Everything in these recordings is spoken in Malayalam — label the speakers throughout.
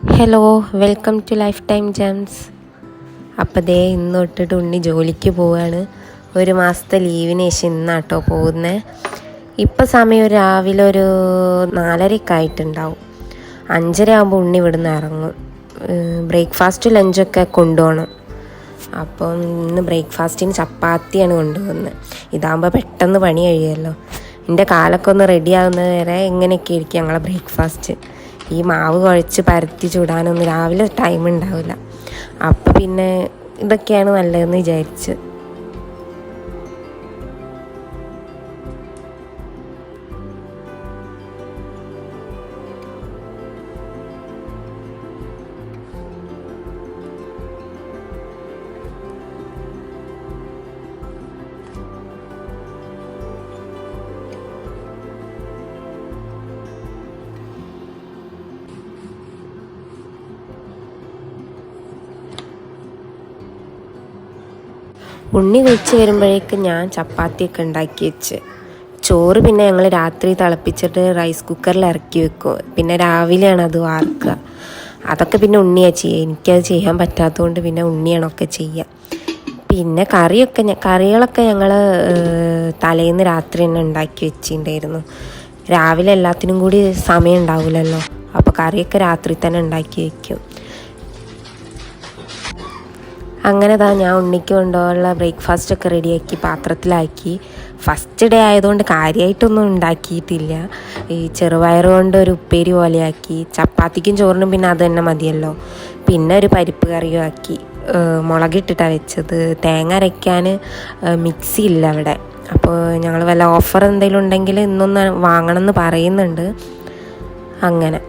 Speaker 1: Hello, welcome to Life Time Gems. അപ്പോൾ ദേ ഇന്ന് തൊട്ടിട്ട് ഉണ്ണി ജോലിക്ക് പോവുകയാണ്. ഒരു മാസത്തെ ലീവിന് ശേഷം ഇന്നാട്ടോ പോകുന്നത്. ഇപ്പം സമയം രാവിലെ ഒരു 4:30 ആയിട്ടുണ്ടാവും. 5:30 ആകുമ്പോൾ ഉണ്ണി ഇവിടുന്ന് ഇറങ്ങും. ബ്രേക്ക്ഫാസ്റ്റ് ലഞ്ചൊക്കെ കൊണ്ടുപോകണം. അപ്പം ഇന്ന് ബ്രേക്ക്ഫാസ്റ്റിന് ചപ്പാത്തിയാണ് കൊണ്ടുപോകുന്നത്. ഇതാകുമ്പോൾ പെട്ടെന്ന് പണി കഴിയുമല്ലോ. എൻ്റെ കാലൊക്കെ ഒന്ന് റെഡി ആകുന്നത് വരെ എങ്ങനെയൊക്കെ ഇരിക്കും ഞങ്ങളെ ബ്രേക്ക്ഫാസ്റ്റ്. ഈ മാവ് കുഴച്ച് പരത്തി ചുടാനൊന്നും രാവിലെ ടൈം ഉണ്ടാവില്ല. അപ്പം പിന്നെ ഇതൊക്കെയാണ് നല്ലതെന്ന് വിചാരിച്ച്. ഉണ്ണി കുളിച്ച് വരുമ്പോഴേക്കും ഞാൻ ചപ്പാത്തിയൊക്കെ ഉണ്ടാക്കി വെച്ച്. ചോറ് പിന്നെ ഞങ്ങൾ രാത്രി തിളപ്പിച്ചിട്ട് റൈസ് കുക്കറിൽ ഇറക്കി വെക്കും. പിന്നെ രാവിലെയാണ് അത് വാർക്കുക. അതൊക്കെ പിന്നെ ഉണ്ണിയാണ് ചെയ്യുക. എനിക്കത് ചെയ്യാൻ പറ്റാത്തതുകൊണ്ട് പിന്നെ ഉണ്ണിയാണൊക്കെ ചെയ്യുക. പിന്നെ കറികളൊക്കെ ഞങ്ങൾ തലേന്ന് രാത്രി തന്നെ ഉണ്ടാക്കി വെച്ചിട്ടുണ്ടായിരുന്നു. രാവിലെ എല്ലാത്തിനും കൂടി സമയം ഉണ്ടാവില്ലല്ലോ. അപ്പോൾ കറിയൊക്കെ രാത്രി തന്നെ ഉണ്ടാക്കി വയ്ക്കും. അങ്ങനെ ഞാൻ ഉണ്ണിക്ക് കൊണ്ടുപോകാനുള്ള ബ്രേക്ക്ഫാസ്റ്റൊക്കെ റെഡിയാക്കി പാത്രത്തിലാക്കി. ഫസ്റ്റ് ഡേ ആയതുകൊണ്ട് കാര്യമായിട്ടൊന്നും ഉണ്ടാക്കിയിട്ടില്ല. ഈ ചെറുപയർ കൊണ്ട് ഒരു ഉപ്പേരി പോലെയാക്കി. ചപ്പാത്തിക്കും ചോറിനും പിന്നെ അത് തന്നെ മതിയല്ലോ. പിന്നെ ഒരു പരിപ്പ് കറിയും ആക്കി. മുളകിട്ടിട്ടാണ് വെച്ചത്. തേങ്ങ അരയ്ക്കാൻ മിക്സി ഇല്ല അവിടെ. അപ്പോൾ ഞങ്ങൾ വല്ല ഓഫർ എന്തെങ്കിലും ഉണ്ടെങ്കിൽ ഇന്നൊന്ന് വാങ്ങണമെന്ന് പറയുന്നുണ്ട്. അങ്ങനെ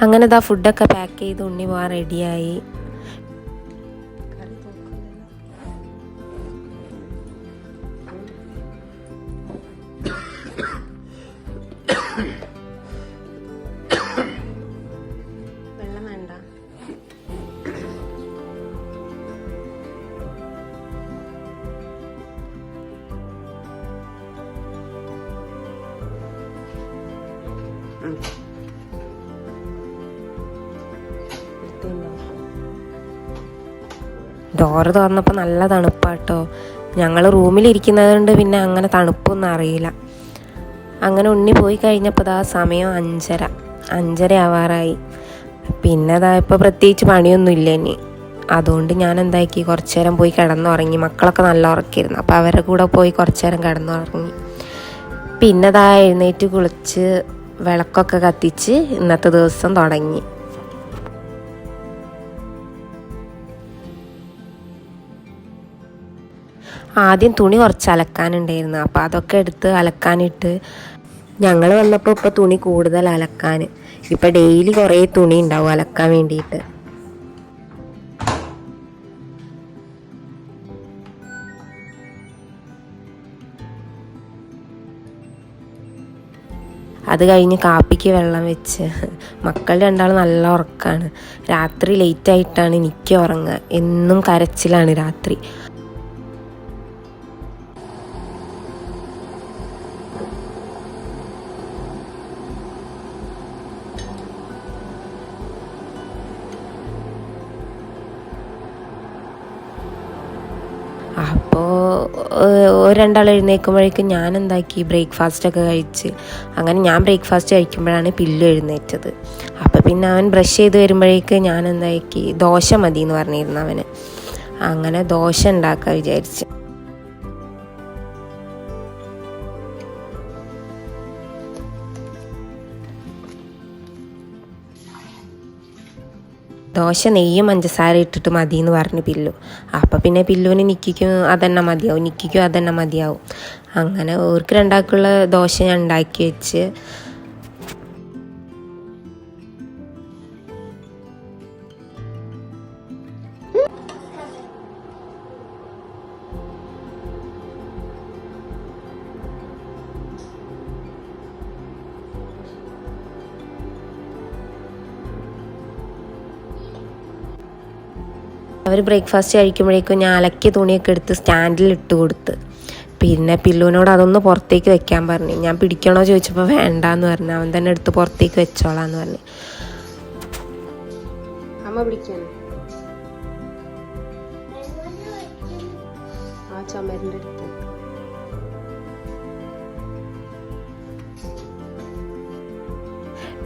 Speaker 1: അങ്ങനെ ഫുഡൊക്കെ പാക്ക് ചെയ്ത് ഉണ്ണി പോകാൻ റെഡിയായി. വെള്ളം വേണ്ട. ഡോറ് തുറന്നപ്പോൾ നല്ല തണുപ്പാട്ടോ. ഞങ്ങൾ റൂമിലിരിക്കുന്നത് കൊണ്ട് പിന്നെ അങ്ങനെ തണുപ്പൊന്നും അറിയില്ല. അങ്ങനെ ഉണ്ണി പോയി കഴിഞ്ഞപ്പോൾ സമയം 5:30 ആവാറായി. പിന്നെ ഇപ്പോൾ പ്രത്യേകിച്ച് പണിയൊന്നും ഇല്ല. ഇനി അതുകൊണ്ട് ഞാൻ എന്താക്കി കുറച്ച് നേരം പോയി കിടന്നുറങ്ങി. മക്കളൊക്കെ നല്ല ഉറക്കിയിരുന്നു, അപ്പോൾ അവരുടെ കൂടെ പോയി കുറച്ച് നേരം കിടന്നുറങ്ങി. പിന്നെ ദാ എഴുന്നേറ്റ് കുളിച്ച് വിളക്കൊക്കെ കത്തിച്ച് ഇന്നത്തെ ദിവസം തുടങ്ങി. ആദ്യം തുണി കുറച്ച് അലക്കാനുണ്ടായിരുന്നു, അപ്പോൾ അതൊക്കെ എടുത്ത് അലക്കാനിട്ട്. ഞങ്ങൾ വന്നപ്പോൾ ഇപ്പോൾ തുണി കൂടുതൽ അലക്കാൻ. ഇപ്പോൾ ഡെയിലി കുറേ തുണി ഉണ്ടാവും അലക്കാൻ വേണ്ടിയിട്ട്. അത് കഴിഞ്ഞ് കാപ്പിക്ക് വെള്ളം വെച്ച്. മക്കൾ രണ്ടാളും നല്ല ഉറക്കമാണ്. രാത്രി ലേറ്റായിട്ടാണ് എനിക്ക് ഉറങ്ങുക. എന്നും കരച്ചിലാണ് രാത്രി. അപ്പോൾ രണ്ടാൾ എഴുന്നേൽക്കുമ്പോഴേക്കും ഞാൻ എന്താക്കി ബ്രേക്ക്ഫാസ്റ്റൊക്കെ കഴിച്ച്. അങ്ങനെ ഞാൻ ബ്രേക്ക്ഫാസ്റ്റ് കഴിക്കുമ്പോഴാണ് പില്ലു എഴുന്നേറ്റത്. അപ്പോൾ പിന്നെ അവൻ ബ്രഷ് ചെയ്ത് വരുമ്പോഴേക്ക് ഞാൻ എന്താക്കി ദോശ മതി എന്ന് പറഞ്ഞിരുന്നു അവന്. അങ്ങനെ ദോശ ഉണ്ടാക്കാൻ വിചാരിച്ചു. ദോശ നെയ്യും പഞ്ചസാര ഇട്ടിട്ട് മതി എന്ന് പറഞ്ഞു പില്ലു. അപ്പോൾ പിന്നെ പില്ലുവിന് നിക്കിക്കും അതന്നെ മതിയാവും, നിക്കിക്കും അതന്നെ മതിയാവും. അങ്ങനെ ഓർക്ക് രണ്ടാൾക്കുള്ള ദോശ ഞാൻ ഉണ്ടാക്കി വെച്ച്. അവർ ബ്രേക്ക്ഫാസ്റ്റ് കഴിക്കുമ്പോഴേക്കും ഞാൻ അലക്കിയ തുണിയൊക്കെ എടുത്ത് സ്റ്റാൻഡിൽ ഇട്ട് കൊടുത്ത്. പിന്നെ പില്ലുവിനോട് അതൊന്ന് പുറത്തേക്ക് വെക്കാൻ പറഞ്ഞു. ഞാൻ പിടിക്കണോ ചോദിച്ചപ്പോൾ വേണ്ടാന്ന് പറഞ്ഞു. അവൻ തന്നെ എടുത്ത് പുറത്തേക്ക് വെച്ചോളാന്ന് പറഞ്ഞു. അമ്മ പിടിക്കാണ് ആ ചുമരിൻ്റെ അടുത്ത്.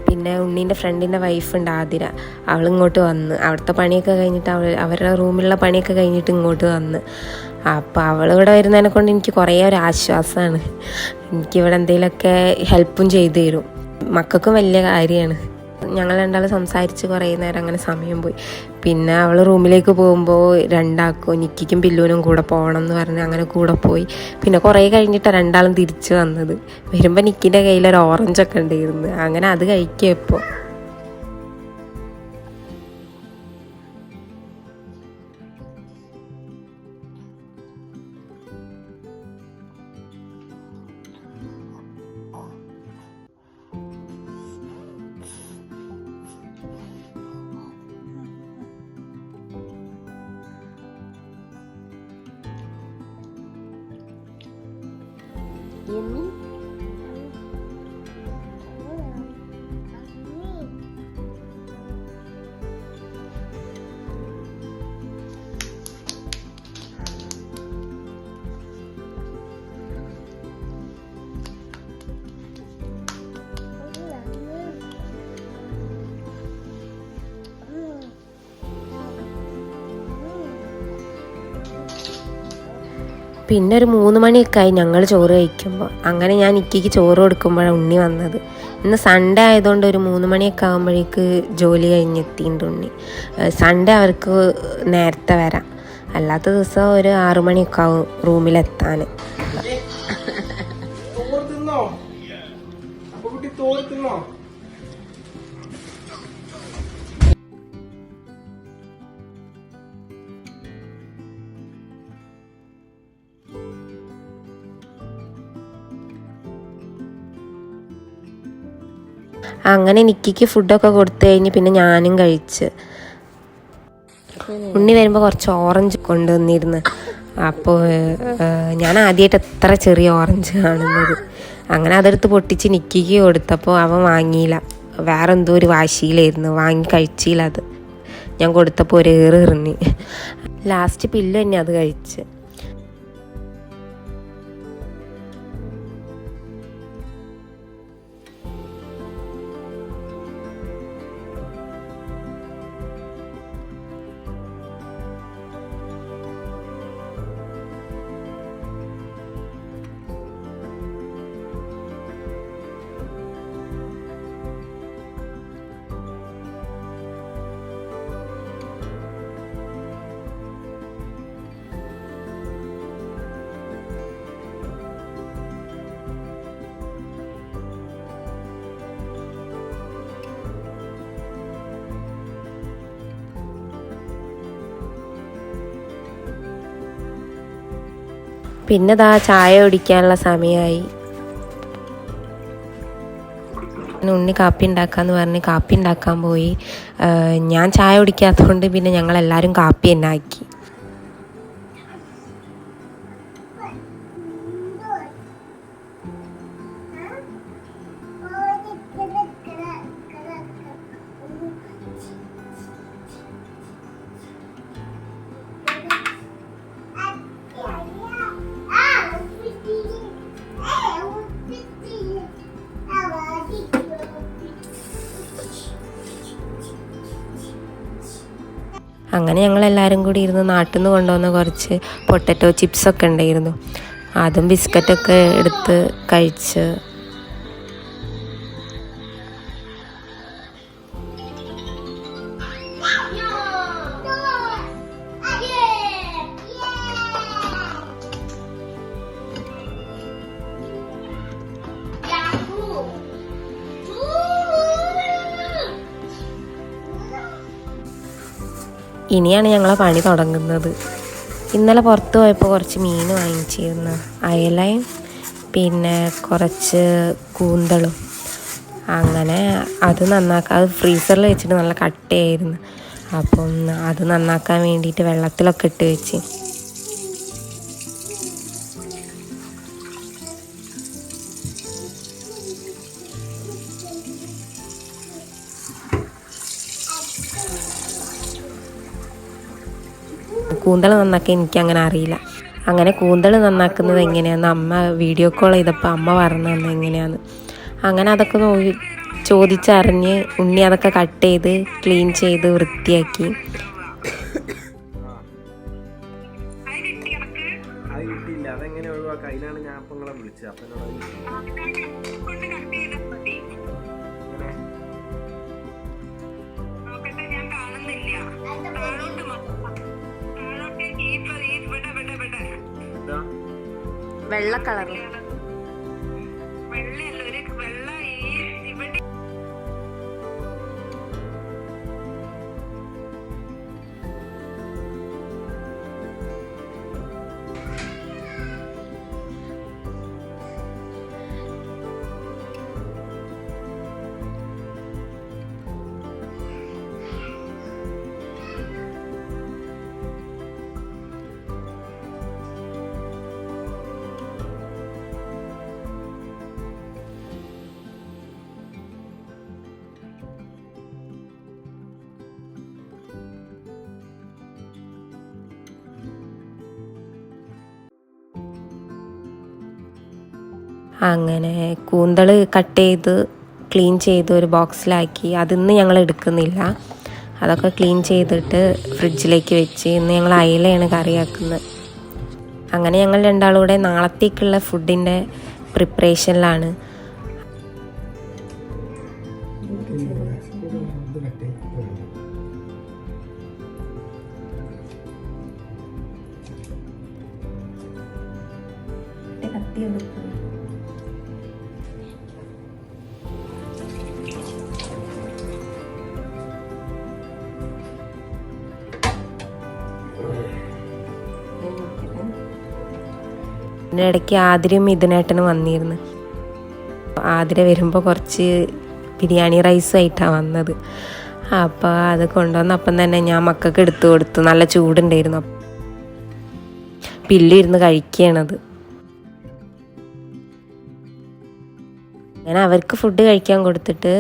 Speaker 1: പിന്നെ ഉണ്ണീൻ്റെ ഫ്രണ്ടിൻ്റെ വൈഫുണ്ട് ആതിര. അവളിങ്ങോട്ട് വന്ന് അവിടുത്തെ പണിയൊക്കെ കഴിഞ്ഞിട്ട് അവരുടെ റൂമിലുള്ള പണിയൊക്കെ കഴിഞ്ഞിട്ട് ഇങ്ങോട്ട് വന്ന്. അപ്പോൾ അവളിവിടെ വരുന്നതിനെ കൊണ്ട് എനിക്ക് കുറേ ഒരു ആശ്വാസമാണ്. എനിക്കിവിടെ എന്തെങ്കിലുമൊക്കെ ഹെൽപ്പും ചെയ്തു തരും. മക്കൾക്കും വലിയ കാര്യമാണ്. ഞങ്ങൾ രണ്ടാളും സംസാരിച്ച് കുറേ നേരം അങ്ങനെ സമയം പോയി. പിന്നെ അവൾ റൂമിലേക്ക് പോകുമ്പോൾ രണ്ടാക്കും നിക്കിക്കും പില്ലുവിനും കൂടെ പോകണം എന്ന് പറഞ്ഞ് അങ്ങനെ കൂടെ പോയി. പിന്നെ കുറേ കഴിഞ്ഞിട്ടാണ് രണ്ടാളും തിരിച്ച് വന്നത്. വരുമ്പോൾ നിക്കിൻ്റെ കയ്യിലൊരു ഓറഞ്ചൊക്കെ ഉണ്ടായിരുന്നു. അങ്ങനെ അത് കഴിക്കുക ഇപ്പോൾ. പിന്നെ ഒരു 3 മണിയൊക്കെ ആയി ഞങ്ങൾ ചോറ് കഴിക്കുമ്പോൾ. അങ്ങനെ ഞാൻ നിക്കിക്ക് ചോറ് കൊടുക്കുമ്പോഴാണ് ഉണ്ണി വന്നത്. ഇന്ന് സൺഡേ ആയതുകൊണ്ട് ഒരു 3 മണിയൊക്കെ ആകുമ്പോഴേക്ക് ജോലി കഴിഞ്ഞെത്തിയിട്ടുണ്ട് ഉണ്ണി. സൺഡേ അവർക്ക് നേരത്തെ വരാം. അല്ലാത്ത ദിവസം ഒരു 6 മണിയൊക്കെ ആവും റൂമിലെത്താൻ. അങ്ങനെ നിക്കിക്ക് ഫുഡൊക്കെ കൊടുത്തു കഴിഞ്ഞ് പിന്നെ ഞാനും കഴിച്ച്. ഉണ്ണി വരുമ്പോൾ കുറച്ച് ഓറഞ്ച് കൊണ്ടുവന്നിരുന്നു. അപ്പോൾ ഞാൻ ആദ്യമായിട്ട് എത്ര ചെറിയ ഓറഞ്ച് കാണുന്നത്. അങ്ങനെ അതെടുത്ത് പൊട്ടിച്ച് നിക്കിക്ക് കൊടുത്തപ്പോൾ അവൻ വാങ്ങിയില്ല. വേറെ എന്തോ ഒരു വാശിയിലായിരുന്നു, വാങ്ങി കഴിച്ചില്ല. അത് ഞാൻ കൊടുത്തപ്പോൾ ഒരു എറിഞ്ഞ്. ലാസ്റ്റ് പില്ല് തന്നെ അത് കഴിച്ച്. പിന്നെ ദാ ചായ കുടിക്കാനുള്ള സമയമായി. ഉണ്ണി കാപ്പി ഉണ്ടാക്കാമെന്ന് പറഞ്ഞ് കാപ്പി ഉണ്ടാക്കാൻ പോയി. ഞാൻ ചായ കുടിക്കാത്തതുകൊണ്ട് പിന്നെ ഞങ്ങളെല്ലാവരും കാപ്പി തന്നെ ആക്കി. അങ്ങനെ ഞങ്ങളെല്ലാവരും കൂടി ഇരുന്ന് നാട്ടിൽ നിന്ന് കൊണ്ടുവന്ന കുറച്ച് പൊട്ടറ്റോ ചിപ്സൊക്കെ ഉണ്ടായിരുന്നു. അതും ബിസ്ക്കറ്റൊക്കെ എടുത്ത് കഴിച്ച് ഇനിയാണ് ഞങ്ങളെ പണി തുടങ്ങുന്നത്. ഇന്നലെ പുറത്ത് പോയപ്പോൾ കുറച്ച് മീൻ വാങ്ങിച്ചിരുന്നു, അയലയും പിന്നെ കുറച്ച് കൂന്തളും. അങ്ങനെ അത് ഫ്രീസറിൽ വെച്ചിട്ട് നല്ല കട്ടയായിരുന്നു. അപ്പം അത് നന്നാക്കാൻ വേണ്ടിയിട്ട് വെള്ളത്തിലൊക്കെ ഇട്ട് വെച്ച്. കൂന്തൾ നന്നാക്കാൻ എനിക്കങ്ങനെ അറിയില്ല. അങ്ങനെ കൂന്തൾ നന്നാക്കുന്നത് എങ്ങനെയാണെന്ന് അമ്മ വീഡിയോ കോൾ ചെയ്തപ്പോൾ അമ്മ പറഞ്ഞു തന്നെ എങ്ങനെയാണെന്ന്. അങ്ങനെ അതൊക്കെ ചോദിച്ചറിഞ്ഞ് ഉണ്ണി അതൊക്കെ കട്ട് ചെയ്ത് ക്ലീൻ ചെയ്ത് വൃത്തിയാക്കി. വെള്ള കളർ അങ്ങനെ കൂന്തൾ കട്ട് ചെയ്ത് ക്ലീൻ ചെയ്ത് ഒരു ബോക്സിലാക്കി. അതിന്ന് ഞങ്ങൾ എടുക്കുന്നില്ല, അതൊക്കെ ക്ലീൻ ചെയ്തിട്ട് ഫ്രിഡ്ജിലേക്ക് വെച്ച് ഇന്ന് ഞങ്ങൾ അയിലയാണ് കറിയാക്കുന്നത്. അങ്ങനെ ഞങ്ങൾ രണ്ടാളും കൂടെ നാളത്തേക്കുള്ള ഫുഡിൻ്റെ പ്രിപ്പറേഷനിലാണ്. ഇതിൻ്റെ ഇടയ്ക്ക് ആതിരയും മിഥുനേട്ടനും വന്നിരുന്നു. ആതിര വരുമ്പോൾ കുറച്ച് ബിരിയാണി റൈസായിട്ടാണ് വന്നത്. അപ്പോൾ അത് കൊണ്ടുവന്നപ്പം തന്നെ ഞാൻ മക്കൾക്ക് എടുത്തു കൊടുത്തു. നല്ല ചൂടുണ്ടായിരുന്നു. പില്ലിരുന്ന് കഴിക്കുകയാണത്. അങ്ങനെ അവർക്ക് ഫുഡ് കഴിക്കാൻ കൊടുത്തിട്ട്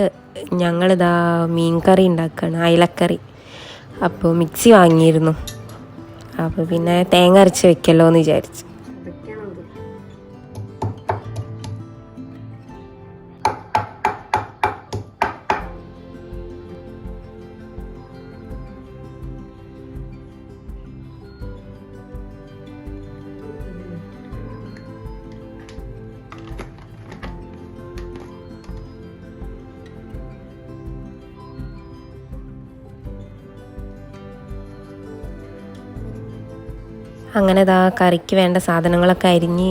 Speaker 1: ഞങ്ങളിതാ മീൻ കറി ഉണ്ടാക്കുകയാണ്, അയലക്കറി. അപ്പോൾ മിക്സി വാങ്ങിയിരുന്നു. അപ്പോൾ പിന്നെ തേങ്ങ അരച്ച് വെക്കല്ലോ എന്ന് വിചാരിച്ചു. അങ്ങനെ ഇതാ കറിക്ക് വേണ്ട സാധനങ്ങളൊക്കെ അരിഞ്ഞ്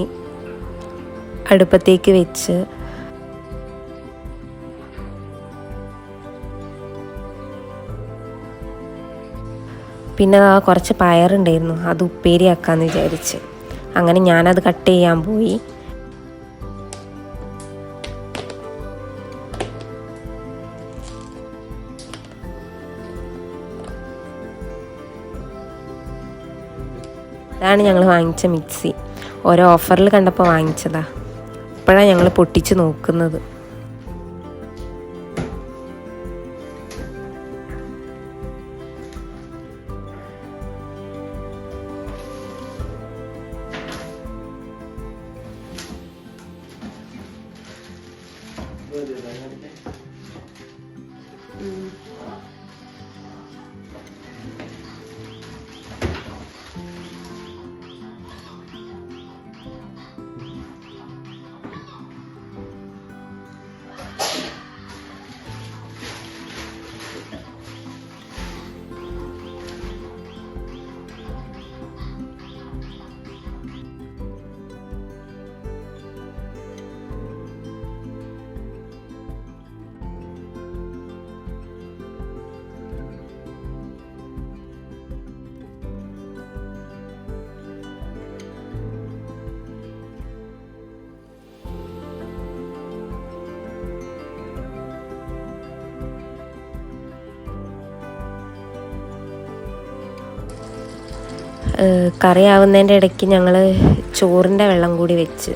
Speaker 1: അടുപ്പത്തേക്ക് വെച്ച് പിന്നെ കുറച്ച് പയറുണ്ടായിരുന്നു, അത് ഉപ്പേരിയാക്കാമെന്ന് വിചാരിച്ച്. അങ്ങനെ ഞാനത് കട്ട് ചെയ്യാൻ പോയി. ഇതാണ് ഞങ്ങൾ വാങ്ങിച്ച മിക്സി. ഓരോ ഓഫറിൽ കണ്ടപ്പോൾ വാങ്ങിച്ചതാ. ഇപ്പോഴാണ് ഞങ്ങൾ പൊട്ടിച്ച് നോക്കുന്നത്. കറിയാവുന്നതിൻ്റെ ഇടയ്ക്ക് ഞങ്ങൾ ചോറിൻ്റെ വെള്ളം കൂടി വെച്ച്.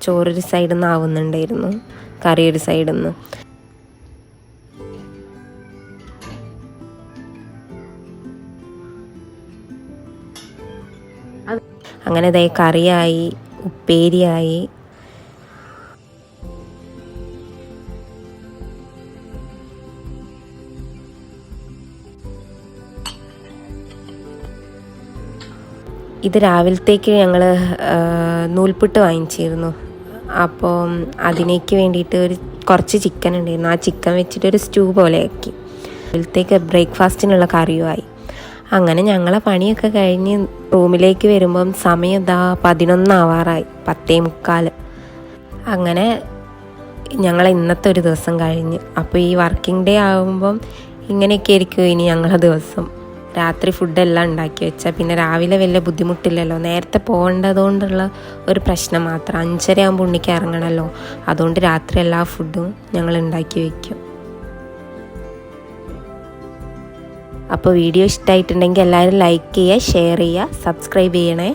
Speaker 1: ചോറൊരു സൈഡിൽ നിന്ന് ആവുന്നുണ്ടായിരുന്നു, കറി ഒരു സൈഡിൽ നിന്ന്. അങ്ങനെ ഇതേ കറിയായി, ഉപ്പേരിയായി. ഇത് രാവിലത്തേക്ക് ഞങ്ങൾ നൂൽപുട്ട് വാങ്ങിച്ചിരുന്നു. അപ്പോൾ അതിനേക്ക് വേണ്ടിയിട്ട് കുറച്ച് ചിക്കൻ ഉണ്ടായിരുന്നു. ആ ചിക്കൻ വെച്ചിട്ടൊരു സ്റ്റൂ പോലെ ആക്കി. രാവിലത്തേക്ക് ബ്രേക്ക്ഫാസ്റ്റിനുള്ള കറിയുമായി. അങ്ങനെ ഞങ്ങളെ പണിയൊക്കെ കഴിഞ്ഞ് റൂമിലേക്ക് വരുമ്പം സമയം 11 ആവാറായി, 10:45. അങ്ങനെ ഞങ്ങൾ ഇന്നത്തെ ഒരു ദിവസം കഴിഞ്ഞ്. അപ്പോൾ ഈ വർക്കിംഗ് ഡേ ആകുമ്പം ഇങ്ങനെയൊക്കെ ആയിരിക്കും ഇനി ഞങ്ങളെ ദിവസം. രാത്രി ഫുഡെല്ലാം ഉണ്ടാക്കി വെച്ചാൽ പിന്നെ രാവിലെ വലിയ ബുദ്ധിമുട്ടില്ലല്ലോ. നേരത്തെ പോകേണ്ടതുകൊണ്ടുള്ള ഒരു പ്രശ്നം മാത്രം. 5:30 ആകുമ്പോൾ ഉണ്ണിക്ക് ഇറങ്ങണമല്ലോ. അതുകൊണ്ട് രാത്രി എല്ലാ ഫുഡും ഞങ്ങൾ ഉണ്ടാക്കി വയ്ക്കും. അപ്പോൾ വീഡിയോ ഇഷ്ടമായിട്ടുണ്ടെങ്കിൽ എല്ലാവരും ലൈക്ക് ചെയ്യുക, ഷെയർ ചെയ്യുക, സബ്സ്ക്രൈബ് ചെയ്യണേ.